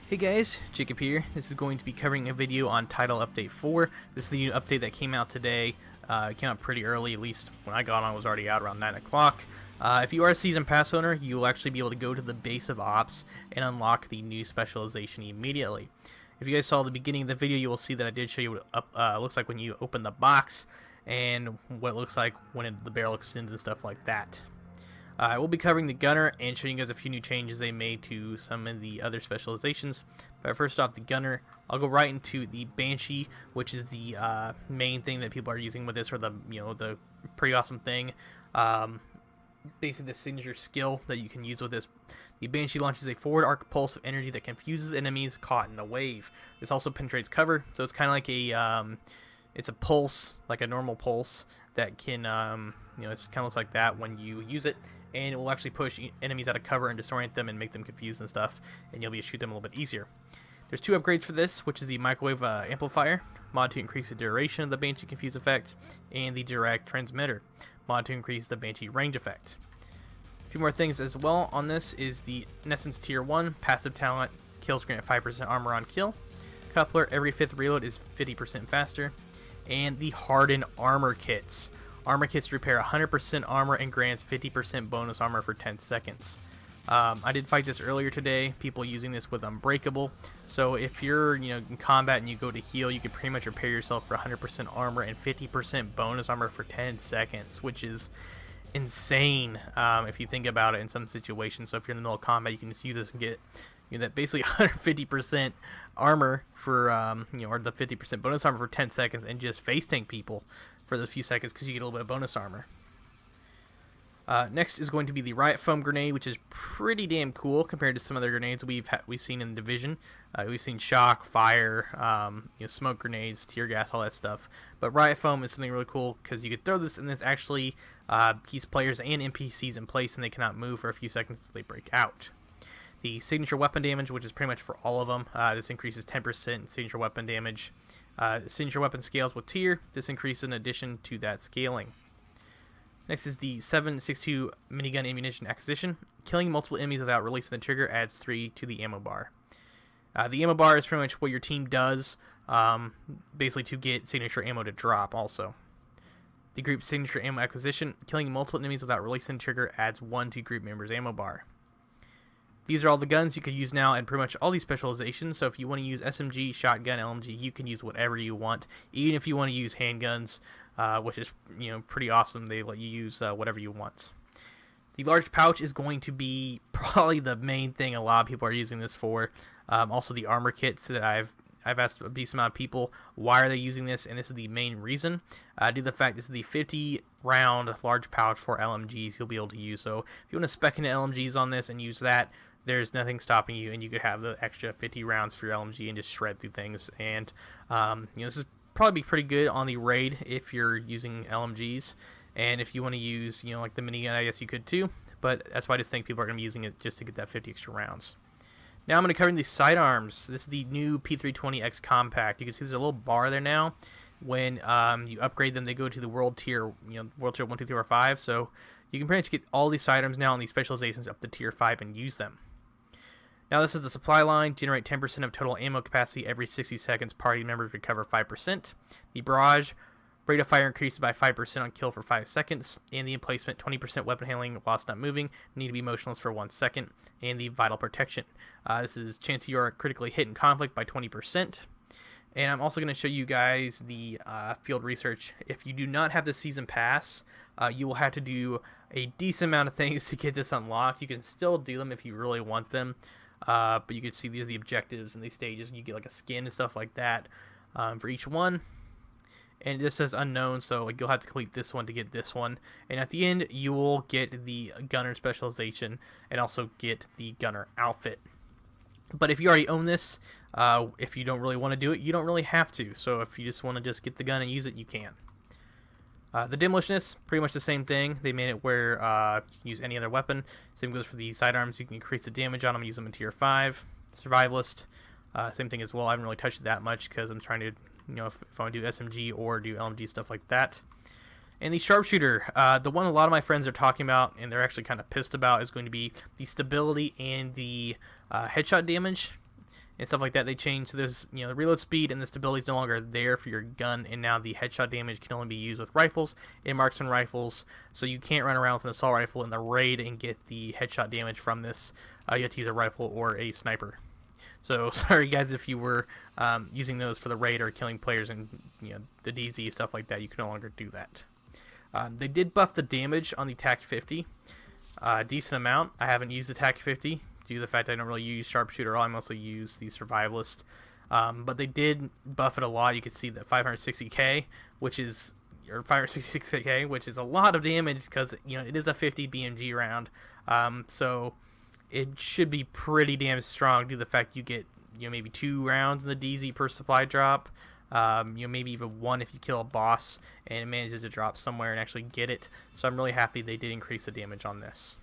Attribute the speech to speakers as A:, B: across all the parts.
A: Hey guys, Jacob here. This is going to be covering a video on Tidal Update 4. This is the new update that came out today. It came out pretty early, at least when I got on it was already out around 9 o'clock. If you are a Season Pass owner, you will actually be able to go to the base of Ops and unlock the new specialization immediately. If you guys saw the beginning of the video, you will see that I did show you what it looks like when you open the box and what it looks like when the barrel extends and stuff like that. I will be covering the gunner and showing you guys a few new changes they made to some of the other specializations. But first off, the gunner, I'll go right into the Banshee, which is the main thing that people are using with this, or the pretty awesome thing. Basically, the signature skill that you can use with this. The Banshee launches a forward arc pulse of energy that confuses enemies caught in the wave. This also penetrates cover, so it's kind of like a it's a pulse, like a normal pulse that can it kind of looks like that when you use it. And it will actually push enemies out of cover and disorient them and make them confused and stuff, and you'll be able to shoot them a little bit easier. There's two upgrades for this, which is the microwave amplifier, mod to increase the duration of the Banshee confuse effect, and the direct transmitter, mod to increase the Banshee range effect. A few more things as well on this is the Essence Tier 1 passive talent, kills grant 5% armor on kill, coupler every 5th reload is 50% faster, and the hardened armor kits. Armor kits repair 100% armor and grants 50% bonus armor for 10 seconds. I did fight this earlier today, people using this with Unbreakable. So if you're in combat and you go to heal, you can pretty much repair yourself for 100% armor and 50% bonus armor for 10 seconds, which is insane if you think about it in some situations. So if you're in the middle of combat, you can just use this and get that basically 150% armor for or the 50% bonus armor for 10 seconds, and just face tank people for those few seconds because you get a little bit of bonus armor. Next is going to be the Riot Foam grenade, which is pretty damn cool compared to some other grenades we've seen in the Division. We've seen shock, fire, smoke grenades, tear gas, all that stuff. But Riot Foam is something really cool because you could throw this and this actually keeps players and NPCs in place, and they cannot move for a few seconds until they break out. The signature weapon damage, which is pretty much for all of them, this increases 10% signature weapon damage. Signature weapon scales with tier. This increases in addition to that scaling. Next is the 7.62 minigun ammunition acquisition. Killing multiple enemies without releasing the trigger adds 3 to the ammo bar. The ammo bar is pretty much what your team does, basically to get signature ammo to drop also. The group signature ammo acquisition. Killing multiple enemies without releasing the trigger adds 1 to group members' ammo bar. These are all the guns you could use now in pretty much all these specializations. So if you want to use SMG, shotgun, LMG, you can use whatever you want. Even if you want to use handguns, which is pretty awesome, they let you use whatever you want. The large pouch is going to be probably the main thing a lot of people are using this for. Also the armor kits that I've asked a decent amount of people why are they using this, and this is the main reason. Due to the fact this is the 50 round large pouch for LMGs you'll be able to use. So if you want to spec into LMGs on this and use that, there's nothing stopping you, and you could have the extra 50 rounds for your LMG and just shred through things. And this is probably pretty good on the raid if you're using LMGs, and if you want to use like the minigun, I guess you could too. But that's why I just think people are going to be using it just to get that 50 extra rounds. Now I'm going to cover the sidearms. This is the new P320X Compact. You can see there's a little bar there now. When you upgrade them, they go to the world tier, world tier 1, 2, 3, or 5. So you can pretty much get all these sidearms now and these specializations up to tier 5 and use them. Now this is the supply line. Generate 10% of total ammo capacity every 60 seconds. Party members recover 5%. The barrage rate of fire increases by 5% on kill for 5 seconds. And the emplacement, 20% weapon handling whilst not moving. Need to be motionless for 1 second. And the vital protection. This is chance you are critically hit in conflict by 20%. And I'm also going to show you guys the field research. If you do not have the season pass, you will have to do a decent amount of things to get this unlocked. You can still do them if you really want them. But you can see these are the objectives and these stages, and you get like a skin and stuff like that for each one. And this says unknown, so you'll have to complete this one to get this one. And at the end, you will get the gunner specialization and also get the gunner outfit. But if you already own this, if you don't really want to do it, you don't really have to. So if you just want to just get the gun and use it, you can. The demolitionist, pretty much the same thing. They made it where you can use any other weapon. Same goes for the sidearms. You can increase the damage on them and use them in tier 5. Survivalist, same thing as well. I haven't really touched it that much because I'm trying to, if I want to do SMG or do LMG, stuff like that. And the sharpshooter, the one a lot of my friends are talking about, and they're actually kind of pissed about, is going to be the stability and the headshot damage. and stuff like that. They changed. So there's, you know, the reload speed and the stability is no longer there for your gun, and now the headshot damage can only be used with rifles and marksman rifles. So you can't run around with an assault rifle in the raid and get the headshot damage from this. You have to use a rifle or a sniper. So sorry guys if you were using those for the raid or killing players in, you know, the DZ stuff like that. You can no longer do that. They did buff the damage on the TAC 50, decent amount. I haven't used the TAC 50 due to the fact that I don't really use sharpshooter at all. I mostly use the survivalist, but they did buff it a lot. You can see that 560k, which is, or 566k, which is a lot of damage because, you know, it is a 50 BMG round. So it should be pretty damn strong due to the fact you get, you know, maybe 2 rounds in the DZ per supply drop. You know, maybe even 1 if you kill a boss and it manages to drop somewhere and actually get it. So I'm really happy they did increase the damage on this.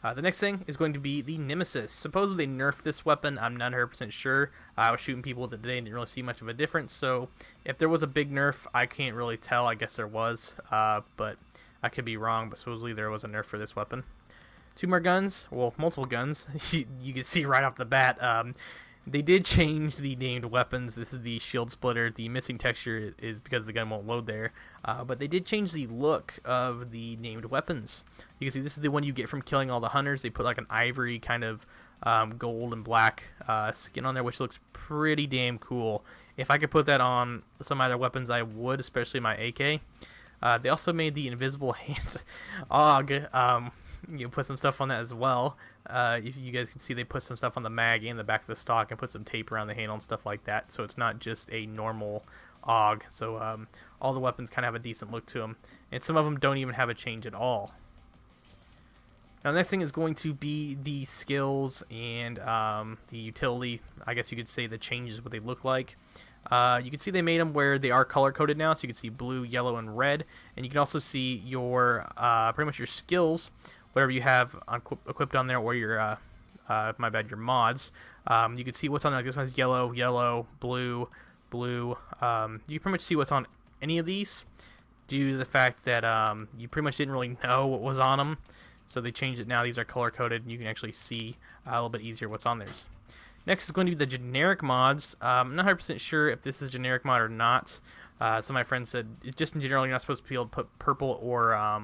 A: The next thing is going to be the Nemesis. Supposedly they nerfed this weapon. I'm not 100% sure. I was shooting people with it today and didn't really see much of a difference. So if there was a big nerf, I can't really tell. I guess there was, but I could be wrong. But supposedly there was a nerf for this weapon. 2 more guns, well, multiple guns. You can see right off the bat. They did change the named weapons. This is the shield splitter. The missing texture is because the gun won't load there. But they did change the look of the named weapons. You can see this is the one you get from killing all the hunters. They put like an ivory kind of gold and black skin on there, which looks pretty damn cool. If I could put that on some other weapons, I would, especially my AK. They also made the invisible hand AUG. You put some stuff on that as well. If you guys can see, they put some stuff on the mag and the back of the stock and put some tape around the handle and stuff like that. So it's not just a normal AUG. So all the weapons kind of have a decent look to them. And some of them don't even have a change at all. Now the next thing is going to be the skills and the utility. I guess you could say the changes, what they look like. You can see they made them where they are color coded now, so you can see blue, yellow, and red, and you can also see your pretty much your skills, whatever you have equipped on there, or your your mods. You can see what's on there. Like this one's yellow, yellow, blue, blue. You can pretty much see what's on any of these due to the fact that you pretty much didn't really know what was on them, so they changed it now. These are color coded, and you can actually see a little bit easier what's on theirs. Next is going to be the generic mods. I'm not 100% sure if this is generic mod or not. Some of my friends said just in general you're not supposed to be able to put purple or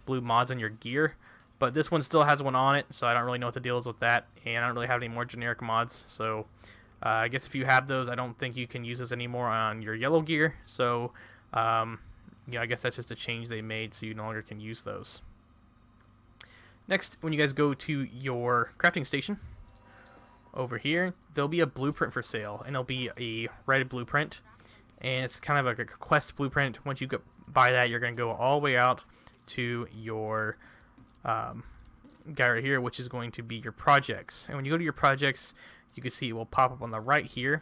A: blue mods on your gear, but this one still has one on it, so I don't really know what the deal is with that, and I don't really have any more generic mods. So I guess if you have those, I don't think you can use those anymore on your yellow gear. So yeah, I guess that's just a change they made, so you no longer can use those. Next, when you guys go to your crafting station, over here, there'll be a blueprint for sale, and it'll be a red blueprint, and it's kind of like a quest blueprint. Once you buy that, you're going to go all the way out to your guy right here, which is going to be your projects. And when you go to your projects, you can see it will pop up on the right here.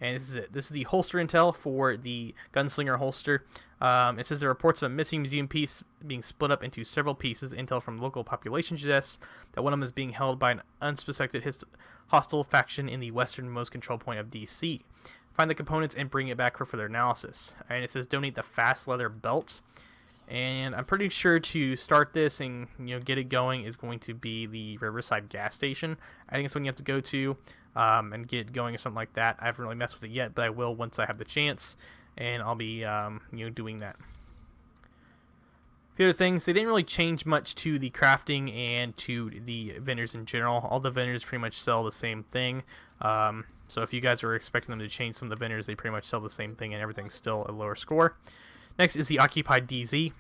A: And this is it. This is the holster intel for the gunslinger holster. It says there are reports of a missing museum piece being split up into several pieces. Intel from local population suggests that one of them is being held by an unsuspected hostile faction in the westernmost control point of DC. Find the components and bring it back for further analysis. And it says donate the fast leather belt. And I'm pretty sure to start this and get it going is going to be the Riverside gas station. I think it's when you have to go to and get it going or something like that. I haven't really messed with it yet, but I will once I have the chance, and I'll be doing that. A few other things, they didn't really change much to the crafting and to the vendors in general. All the vendors pretty much sell the same thing. So if you guys were expecting them to change some of the vendors, they pretty much sell the same thing, and everything's still a lower score. Next is the Occupied DZ.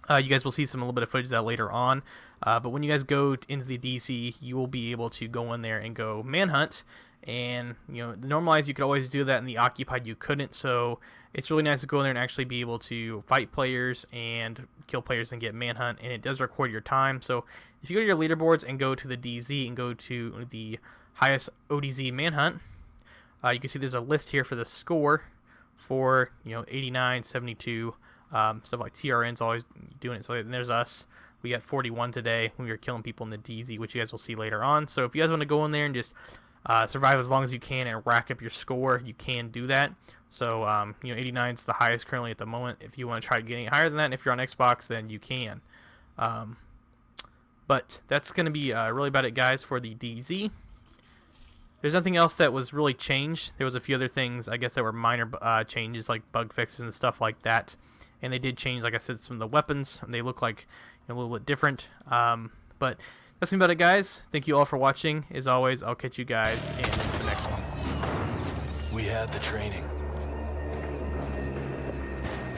A: You guys will see a little bit of footage of that later on. But when you guys go into the DZ, you will be able to go in there and go manhunt. And, the normalized, you could always do that. In the Occupied, you couldn't. So it's really nice to go in there and actually be able to fight players and kill players and get manhunt. And it does record your time. So if you go to your leaderboards and go to the DZ and go to the highest ODZ manhunt, you can see there's a list here for the score for 89, 72, stuff like TRN's always doing it. So and there's us. We got 41 today when we were killing people in the DZ, which you guys will see later on. So if you guys want to go in there and just survive as long as you can and rack up your score, you can do that. So 89 is the highest currently at the moment. If you want to try getting higher than that, and if you're on Xbox, then you can. But that's going to be really about it, guys, for the DZ. There's nothing else that was really changed. There was a few other things, I guess, that were minor changes, like bug fixes and stuff like that. And they did change, like I said, some of the weapons. And they look like a little bit different. But that's me about it, guys. Thank you all for watching. As always, I'll catch you guys in the next one.
B: We had the training.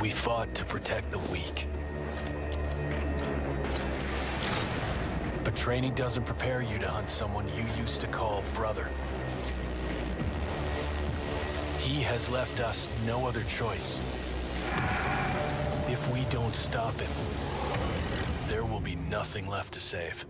B: We fought to protect the weak. But training doesn't prepare you to hunt someone you used to call brother. He has left us no other choice. If we don't stop him, there will be nothing left to save.